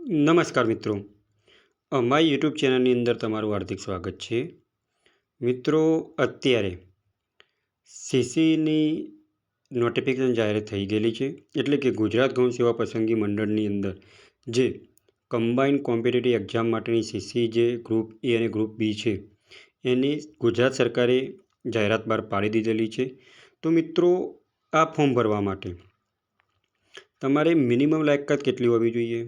નમસ્કાર મિત્રો, અમારી યુટ્યુબ ચેનલની અંદર તમારું હાર્દિક સ્વાગત છે. મિત્રો, અત્યારે સીસીની નોટિફિકેશન જાહેર થઈ ગયેલી છે, એટલે કે ગુજરાત ગૌણ સેવા પસંદગી મંડળની અંદર જે કમ્બાઇન્ડ કોમ્પિટિટિવ એક્ઝામ માટેની સીસી જે ગ્રુપ એ અને ગ્રુપ બી છે એની ગુજરાત સરકારે જાહેરાત બહાર પાડી દીધેલી છે. તો મિત્રો, આ ફોર્મ ભરવા માટે તમારે મિનિમમ લાયકાત કેટલી હોવી જોઈએ?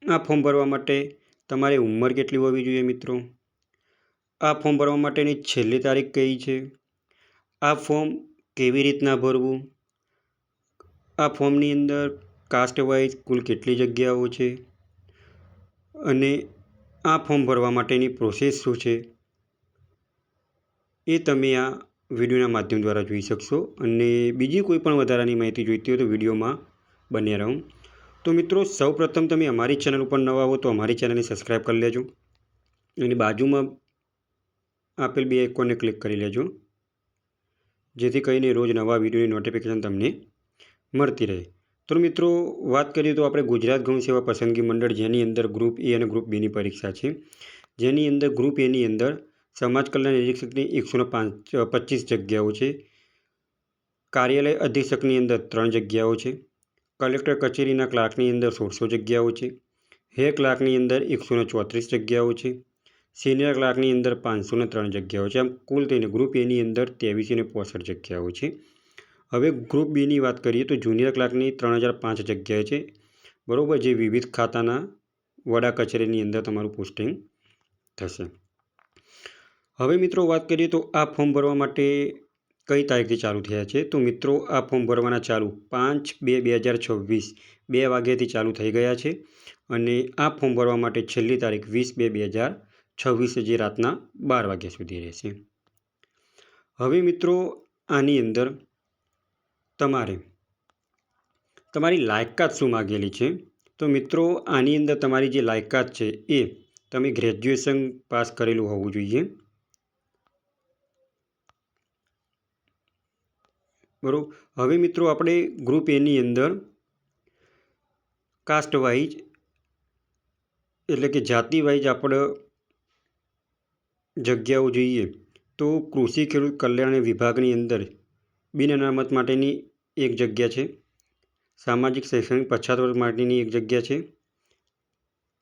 આ ફોર્મ ભરવા માટે તમારી ઉંમર કેટલી હોવી જોઈએ? મિત્રો, આ ફોર્મ ભરવા માટેની છેલ્લી તારીખ કઈ છે? આ ફોર્મ કેવી રીતના ભરવું? આ ફોર્મની અંદર કાસ્ટ વાઇઝ કુલ કેટલી જગ્યાઓ છે અને આ ફોર્મ ભરવા માટેની પ્રોસેસ શું છે એ તમે આ વિડીયોના માધ્યમ દ્વારા જોઈ શકશો. અને બીજી કોઈ પણ વધારાની માહિતી જોઈતી હોય તો વિડીયોમાં બન્યા રહો. તો મિત્રો, સૌપ્રથમ તમે અમારી ચેનલ ઉપર નવા હો તો અમારી ચેનલને સબસ્ક્રાઈબ કરી લેજો અને બાજુમાં આપેલ બે આઇકોનને ક્લિક કરી લેજો, જેથી કરીને રોજ નવા વિડીયોની નોટિફિકેશન તમને મળતી રહે. તો મિત્રો, વાત કરીએ તો આપણે ગુજરાત ગૌણ સેવા પસંદગી મંડળ જેની અંદર ગ્રુપ એ અને ગ્રુપ બીની પરીક્ષા છે, જેની અંદર ગ્રુપ એની અંદર સમાજ કલ્યાણ નિરીક્ષકની 125 જગ્યાઓ છે, કાર્યાલય અધિક્ષકની અંદર 3 જગ્યાઓ છે, કલેક્ટર કચેરીના ક્લાર્કની અંદર 1600 જગ્યાઓ છે, હેર ક્લાર્કની અંદર 134 જગ્યાઓ છે, સિનિયર ક્લાર્કની અંદર 503 જગ્યાઓ છે. આમ કુલ થઈને ગ્રુપ એની અંદર 2365 જગ્યાઓ છે. હવે ગ્રુપ બીની વાત કરીએ તો જુનિયર ક્લાર્કની 3005 જગ્યાએ છે, બરાબર, જે વિવિધ ખાતાના વડા કચેરીની અંદર તમારું પોસ્ટિંગ થશે. હવે મિત્રો, વાત કરીએ તો આ ફોર્મ ભરવા માટે કઈ તારીખથી ચાલુ થયા છે? તો મિત્રો, આ ફોર્મ ભરવાના ચાલુ 5/2/2026 2 વાગ્યાથી ચાલુ થઈ ગયા છે અને આ ફોર્મ ભરવા માટે છેલ્લી તારીખ 20/2/2026 જે રાતના 12 વાગ્યા સુધી રહેશે. હવે મિત્રો, આની અંદર તમારી લાયકાત શું માગેલી છે? તો મિત્રો, આની અંદર તમારી જે લાયકાત છે એ તમે ગ્રેજ્યુએશન પાસ કરેલું હોવું જોઈએ, બરાબર. હવે મિત્રો, આપણે ગ્રુપ એની અંદર કાસ્ટ વાઇઝ એટલે કે જાતિ વાઇઝ આપણે જગ્યાઓ જોઈએ તો કૃષિ ખેડૂત કલ્યાણ વિભાગની અંદર બિન અનામત માટેની 1 જગ્યા છે, સામાજિક શૈક્ષણિક પછાત વર્ગ માટેની 1 જગ્યા છે,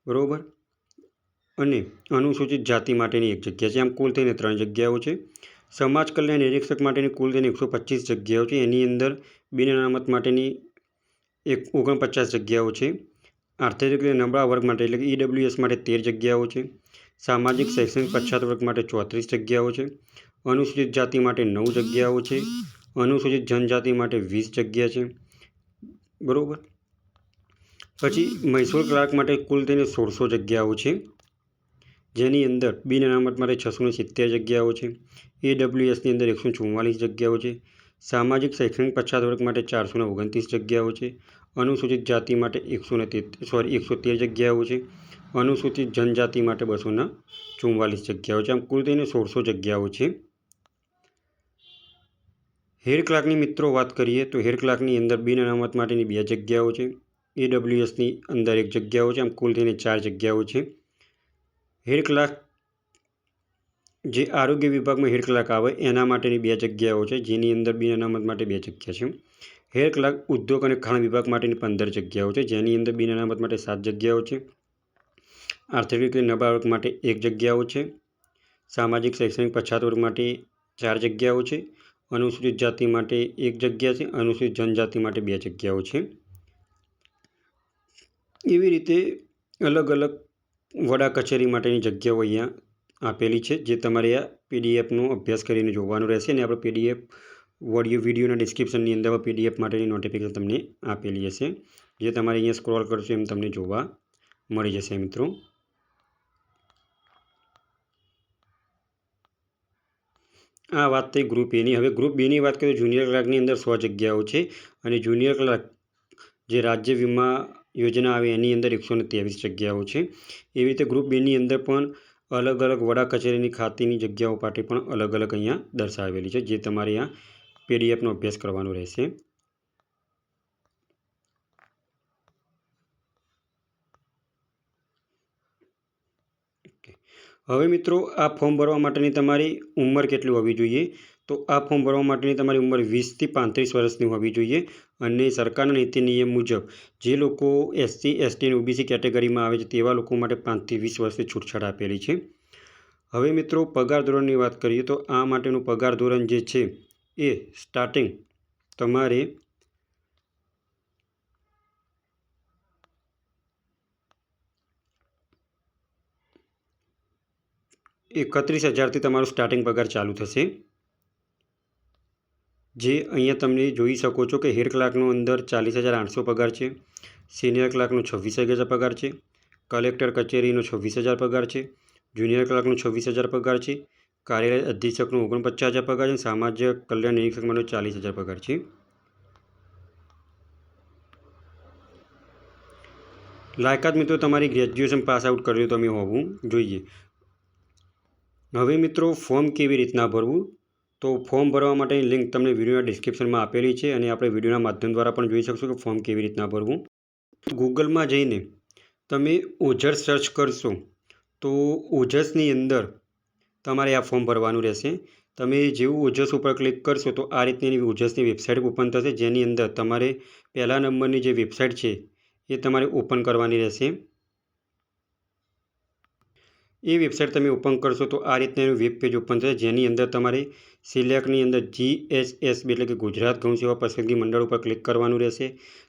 બરાબર, અને અનુસૂચિત જાતિ માટેની 1 જગ્યા છે. આમ કુલ થઈને 3 જગ્યાઓ છે. સમાજ કલ્યાણ નિરીક્ષક માટેની કુલ થઈને 125 જગ્યાઓ છે. એની અંદર બિન અનામત માટેની 49 જગ્યાઓ છે. આર્થિક રીતે નબળા વર્ગ માટે એટલે કે EWS માટે 13 જગ્યાઓ છે. સામાજિક શૈક્ષણિક પછાત વર્ગ માટે 34 જગ્યાઓ છે. અનુસૂચિત જાતિ માટે 9 જગ્યાઓ છે. અનુસૂચિત જનજાતિ માટે 20 જગ્યા છે, બરાબર. પછી મહેસૂલ ક્લાર્ક માટે કુલ થઈને 1600 જગ્યાઓ છે, જેની અંદર બિન અનામત માટે 670 જગ્યાઓ છે. EWSની અંદર 144 જગ્યાઓ છે. સામાજિક શૈક્ષણિક પછાત વર્ગ માટે 429 જગ્યાઓ છે. અનુસૂચિત જાતિ માટે 113 જગ્યાઓ છે. અનુસૂચિત જનજાતિ માટે 244 જગ્યાઓ છે. આમ કુલ થઈને 1600 જગ્યાઓ છે. હેડ ક્લાર્કની મિત્રો વાત કરીએ તો હેડ ક્લાર્કની અંદર બિન અનામત માટેની 2 જગ્યાઓ છે. EWSની અંદર 1 જગ્યાઓ છે. આમ કુલ થઈને 4 જગ્યાઓ છે. હેડ ક્લાર્ક જે આરોગ્ય વિભાગમાં હેડ ક્લાર્ક આવે એના માટેની 2 જગ્યાઓ છે, જેની અંદર બિન અનામત માટે 2 જગ્યા છે. હેડ ક્લાર્ક ઉદ્યોગ અને ખાણ વિભાગ માટેની 15 જગ્યાઓ છે, જેની અંદર બિન અનામત માટે 7 જગ્યાઓ છે. આર્થિક રીતે નબળા વર્ગ માટે 1 જગ્યાઓ છે. સામાજિક શૈક્ષણિક પછાત વર્ગ માટે 4 જગ્યાઓ છે. અનુસૂચિત જાતિ માટે 1 જગ્યા છે. અનુસૂચિત જનજાતિ માટે 2 જગ્યાઓ છે. એવી રીતે અલગ અલગ વડા કચેરી માટેની જગ્યાઓ અહીંયા આપેલી છે, જે તમારે આ PDF-નો અભ્યાસ કરીને જોવાનું રહેશે. અને આપણે PDF વિડીયોના ડિસ્ક્રિપ્શનની અંદર PDF માટેની નોટિફિકેશન તમને આપેલી હશે, જે તમારે અહીંયા સ્ક્રોલ કરશો એમ તમને જોવા મળી જશે. મિત્રો, આ વાત થઈ ગ્રુપ એની. હવે ગ્રુપ બીની વાત કરીએ જુનિયર ક્લાર્કની અંદર 100 જગ્યાઓ છે અને જુનિયર ક્લાર્ક જે રાજ્ય વીમા યોજના આવે એની અંદર 123 જગ્યાઓ છે. એવી રીતે ગ્રુપ બીની અંદર પણ અલગ અલગ વડા કચેરીની ખાતીની જગ્યાઓ માટે પણ અલગ અલગ અહીંયા દર્શાવેલી છે, જે તમારે અહીંયા PDFનો અભ્યાસ કરવાનો રહેશે. હવે મિત્રો આ ફોર્મ ભરવા માટેની તમારી ઉંમર કેટલી હોવી જોઈએ? તો આ ફોર્મ ભરવા માટેની તમારી ઉંમર 20 થી 35 વર્ષની હોવી જોઈએ અને સરકારના નીતિ નિયમ મુજબ જે લોકો SC, ST અને OBC કેટેગરીમાં આવે છે તેવા લોકો માટે 5 થી 20 વર્ષની છૂટછાટ આપેલી છે. હવે મિત્રો પગાર ધોરણની વાત કરીએ તો આ માટેનું પગાર ધોરણ જે છે એ સ્ટાર્ટિંગ તમારે 31,000થી તમારો સ્ટાર્ટિંગ પગાર ચાલુ થશે. જે અહીંયા તમે જોઈ શકો છો કે હેડ ક્લાર્કનો અંદર 40,800 પગાર છે, સિનિયર ક્લાર્કનો 26,000 પગાર છે, કલેક્ટર કચેરીનો 26,000 પગાર છે, જુનિયર ક્લાર્કનો 26,000 પગાર છે, કાર્યાલય અધિક્ષકનો 49,000 પગાર છે, સામાજિક કલ્યાણ નિરીક્ષકનો 40,000 પગાર છે. લાયકાત મિત્રો તમારી ગ્રેજ્યુએશન પાસ આઉટ કરેલું તમે હોવું જોઈએ. હવે મિત્રો ફોર્મ કેવી રીતના ભરવું? તો ફોર્મ ભરવા માટેની લિંક તમને વિડીયોના ડિસ્ક્રિપ્શનમાં આપેલી છે અને આપણે વિડીયોના માધ્યમ દ્વારા પણ જોઈ શકશો કે ફોર્મ કેવી રીતના ભરવું. ગૂગલમાં જઈને તમે ઓજસ સર્ચ કરશો તો ઓજસની અંદર તમારે આ ફોર્મ ભરવાનું રહેશે. તમે જેવું ઓજસ ઉપર ક્લિક કરશો તો આ રીતની ઓજસની વેબસાઇટ ઓપન થશે, જેની અંદર તમારે પહેલા નંબરની જે વેબસાઇટ છે એ તમારે ઓપન કરવાની રહેશે. એ વેબસાઇટ તમે ઓપન કરશો તો આ રીતના એનું વેબ પેજ ઓપન થશે, જેની અંદર તમારે સિલેક્ટની અંદર GSSB એટલે કે ગુજરાત ગૌ સેવા પસંદગી મંડળ ઉપર ક્લિક કરવાનું રહેશે.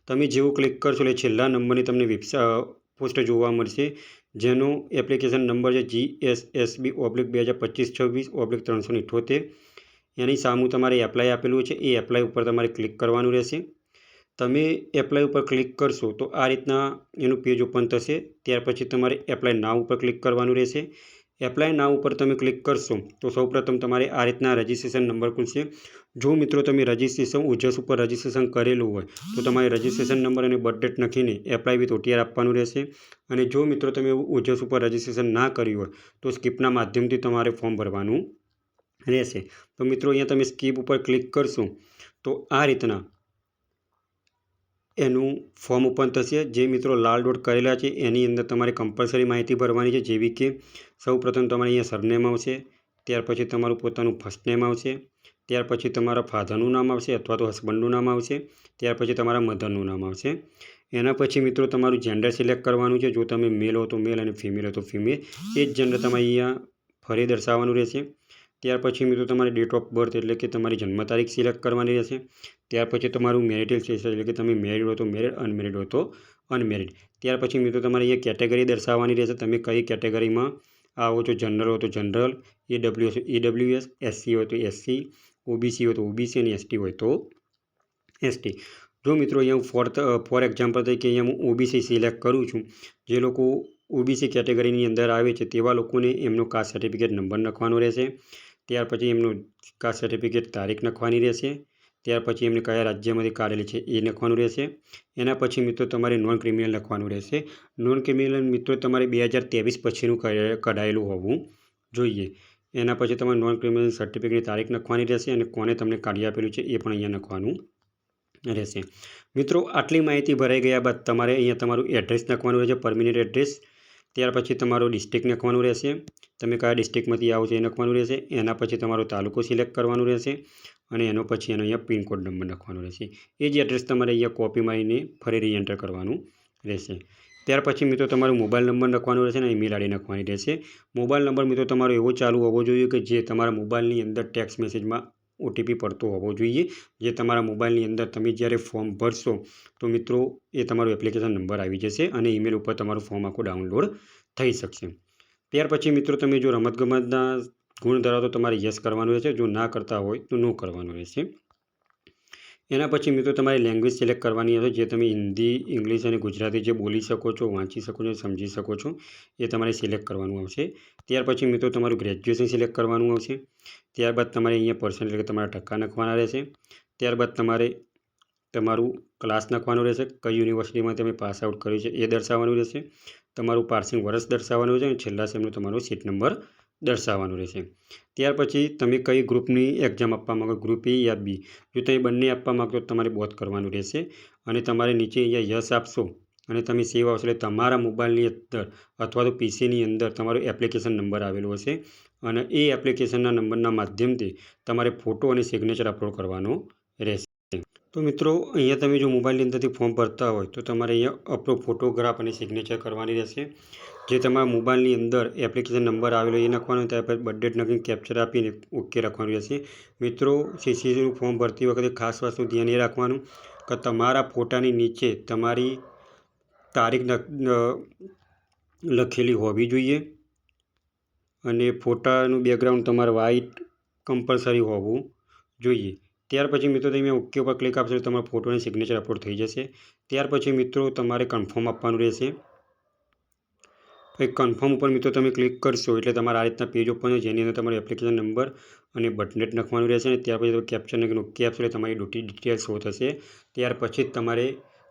તમે જેવું ક્લિક કરશો એટલે છેલ્લા નંબરની તમને પોસ્ટ જોવા મળશે, જેનો એપ્લિકેશન નંબર છે GSSB/2025-26/378. એની સામું તમારે એપ્લાય આપેલું છે, એ એપ્લાય ઉપર તમારે ક્લિક કરવાનું રહેશે. તમે એપ્લાય ઉપર ક્લિક કરશો તો આ રીતના એનું પેજ ઓપન થશે. ત્યાર પછી તમારે એપ્લાય નાવ ઉપર ક્લિક કરવાનું રહેશે. એપ્લાય નાવ ઉપર તમે ક્લિક કરશો તો સૌપ્રથમ તમારે આ રીતના રજિસ્ટ્રેશન નંબર ખુલશે. જો મિત્રો તમે રજિસ્ટ્રેશન ઓજસ ઉપર રજિસ્ટ્રેશન કરેલું હોય તો તમારે રજિસ્ટ્રેશન નંબર અને બર્થ ડેટ લખીને એપ્લાય વિથ OTR આપવાનું રહેશે. અને જો મિત્રો તમે ઓજસ ઉપર રજિસ્ટ્રેશન ના કર્યું હોય તો સ્કીપના માધ્યમથી તમારે ફોર્મ ભરવાનું રહેશે. તો મિત્રો અહીંયા તમે સ્કીપ ઉપર ક્લિક કરશો તો આ રીતના એનું ફોર્મ ઓપન થશે. જે મિત્રો લાલ ડોટ કરેલા છે એની અંદર તમારે કમ્પલસરી માહિતી ભરવાની છે, જેવી કે સૌપ્રથમ તમારે અહીંયા સરનેમ આવશે, ત્યાર પછી તમારું પોતાનું ફર્સ્ટ નેમ આવશે, ત્યાર પછી તમારા ફાધરનું નામ આવશે અથવા તો હસબન્ડનું નામ આવશે, ત્યાર પછી તમારા મધરનું નામ આવશે. એના પછી મિત્રો તમારું જેન્ડર સિલેક્ટ કરવાનું છે. જો તમે મેલ હો તો મેલ અને ફિમેલ હો તો ફિમેલ, એ જ જેન્ડર તમારે અહીંયા ફરી દર્શાવવાનું રહેશે. ત્યાર પછી મિત્રો તમારે ડેટ ઓફ બર્થ એટલે કે તમારી જન્મ તારીખ સિલેક્ટ કરવાની રહેશે. ત્યાર પછી તમારું મેરિટલ સ્ટેટસ એટલે કે તમે મેરિડ હો તો મેરિડ, અનમેરિડ હો તો અનમેરિડ. ત્યાર પછી મિત્રો તમારે અહીંયા કેટેગરી દર્શાવવાની રહેશે, તમે કઈ કેટેગરીમાં આવો છો. જનરલ હોય તો જનરલ, AWS હોય તો AWS, SC હોય તો SC, OBC હોય તો OBC અને ST હોય તો ST. જો મિત્રો અહીંયા ફોર એક્ઝામ્પલ તરીકે અહીંયા હું OBC સિલેક્ટ કરું છું. જે લોકો OBC કેટેગરીની અંદર આવે છે તેવા લોકોને એમનો કાસ્ટ સર્ટિફિકેટ નંબર લખવાનો રહેશે. ત્યાર પછી એમનું કાસ્ટ સર્ટિફિકેટ તારીખ લખવાની રહેશે. ત્યાર પછી એમને કયા રાજ્યમાંથી કાઢેલી છે એ લખવાનું રહેશે. એના પછી મિત્રો તમારે નોન ક્રિમિનલ લખવાનું રહેશે. નોન ક્રિમિનલ મિત્રો તમારે 2023 પછીનું કઢાયેલું હોવું જોઈએ. એના પછી તમારે નોન ક્રિમિનલ સર્ટિફિકેટની તારીખ લખવાની રહેશે અને કોને તમને કાઢી આપેલું છે એ પણ અહીંયા લખવાનું રહેશે. મિત્રો આટલી માહિતી ભરાઈ ગયા બાદ તમારે અહીંયા તમારું એડ્રેસ લખવાનું રહેશે, પરમિનન્ટ એડ્રેસ. ત્યાર પછી તમારો ડિસ્ટ્રિક્ટ લખવાનું રહેશે, તમે કયા ડિસ્ટ્રિક્ટમાંથી આવો છો એ લખવાનું રહેશે. એના પછી તમારો તાલુકો સિલેક્ટ કરવાનું રહેશે અને એનો પછી એનો અહીંયા પિનકોડ નંબર લખવાનો રહેશે. એ જ એડ્રેસ તમારે અહીંયા કોપી મારીને ફરી રીએન્ટર કરવાનું રહેશે. ત્યાર પછી મિત્રો તમારો મોબાઈલ નંબર લખવાનો રહેશે અને ઈમેલ આઈડી લખવાની રહેશે. મોબાઈલ નંબર મિત્રો તમારો એવો ચાલુ હોવો જોઈએ કે જે તમારા મોબાઈલની અંદર ટેક્સ્ટ મેસેજમાં OTP પડતો હોવો જોઈએ, જે તમારા મોબાઈલની અંદર તમે જ્યારે ફોર્મ ભરશો તો મિત્રો એ તમારો એપ્લિકેશન નંબર આવી જશે અને ઈમેલ ઉપર તમારું ફોર્મ આખું ડાઉનલોડ થઈ શકશે. ત્યાર પછી મિત્રો તમે જો રમતગમતના ગુણ ધરાવો તો તમારે યસ કરવાનું રહેશે, જો ના કરતા હોય તો નો કરવાનું રહેશે. એના પછી મિત્રો તમારે લેંગ્વેજ સિલેક્ટ કરવાની હશે, જે તમે હિન્દી, ઇંગ્લિશ અને ગુજરાતી જે બોલી શકો છો, વાંચી શકો છો, સમજી શકો છો એ તમારે સિલેક્ટ કરવાનું આવશે. ત્યાર પછી મિત્રો તમારું ગ્રેજ્યુએશન સિલેક્ટ કરવાનું આવશે. ત્યારબાદ તમારે અહીંયા પર્સન્ટ એટલે કે તમારા ટકા લખવાના રહેશે. ત્યારબાદ તમારે તમારું ક્લાસ લખવાનું રહેશે, કઈ યુનિવર્સિટીમાં તમે પાસ આઉટ કર્યું છે એ દર્શાવવાનું રહેશે. તમારું પાસિંગ વર્ષ દર્શાવવાનું રહેશે અને છેલ્લા સેમનો તમારો સીટ નંબર દર્શાવવાનું રહેશે. ત્યાર પછી તમે કઈ ગ્રુપની એક્ઝામ આપવા માગો, ગ્રુપ A યા B. જો તમે બંને આપવા માગો તો તમારે બોથ કરવાનું રહેશે અને તમારે નીચે અહીંયા યસ આપશો અને તમે સેવ આવશે એટલે તમારા મોબાઈલની અંદર અથવા તો પીસીની અંદર તમારો એપ્લિકેશન નંબર આવેલો હશે અને એ એપ્લિકેશનના નંબરના માધ્યમથી તમારે ફોટો અને સિગ્નેચર અપલોડ કરવાનો રહેશે. તો મિત્રો, અહીંયા તમે જો મોબાઈલની અંદરથી ફોર્મ ભરતા હોય તો તમારે અહીંયા અપલોડ ફોટોગ્રાફ અને સિગ્નેચર કરવાની રહેશે. જે તમારા મોબાઈલની અંદર એપ્લિકેશન નંબર આવેલો એ નાખવાનો, ત્યારબાદ બર્થ ડેટ નાખીને કેપ્ચર આપીને ઓકે રાખવાનું રહેશે. મિત્રો, સીસીનું ફોર્મ ભરતી વખતે ખાસ વસ્તુ ધ્યાન એ રાખવાનું કે તમારા ફોટાની નીચે તમારી તારીખ લખેલી હોવી જોઈએ અને ફોટાનું બેકગ્રાઉન્ડ તમારે વ્હાઇટ કમ્પલસરી હોવું જોઈએ. ત્યાર પછી મિત્રો તમે ઓકે ઉપર ક્લિક આપશો તો તમારા ફોટો અને સિગ્નેચર અપલોડ થઈ જશે. ત્યાર પછી મિત્રો તમારે કન્ફર્મ આપવાનું રહેશે. કન્ફર્મ ઉપર મિત્રો તમે ક્લિક કરશો એટલે તમારા આ રીતના પેજ ઓપન હોય, જેની અંદર તમારો એપ્લિકેશન નંબર અને બર્થ ડેટ નાખવાનું રહેશે. અને ત્યાર પછી તમે કેપ્ચર નાખીને ઓકે આપશો એટલે તમારી ડિટેલ શો થશે. ત્યાર પછી જ તમારે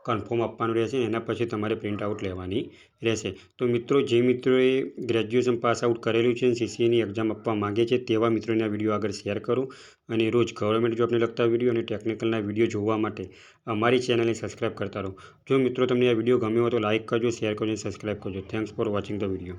કન્ફર્મ આપવાનું રહેશે. એના પછી તમારે પ્રિન્ટ આઉટ લેવાની રહેશે. તો મિત્રો, જે મિત્રોએ ગ્રેજ્યુએશન પાસ આઉટ કરેલું છે અને સીસીની એક્ઝામ આપવા માગે છે તેવા મિત્રોને આ વિડીયો આગળ શેર કરો અને રોજ ગવર્મેન્ટ જોબને લગતા વિડીયો અને ટેકનિકલના વિડીયો જોવા માટે અમારી ચેનલને સબસ્ક્રાઈબ કરતા રહો. જો મિત્રો તમને આ વિડીયો ગમ્યો હોય તો લાઇક કરજો, શેર કરજો અને સબસ્ક્રાઈબ કરજો. Thanks for watching the video.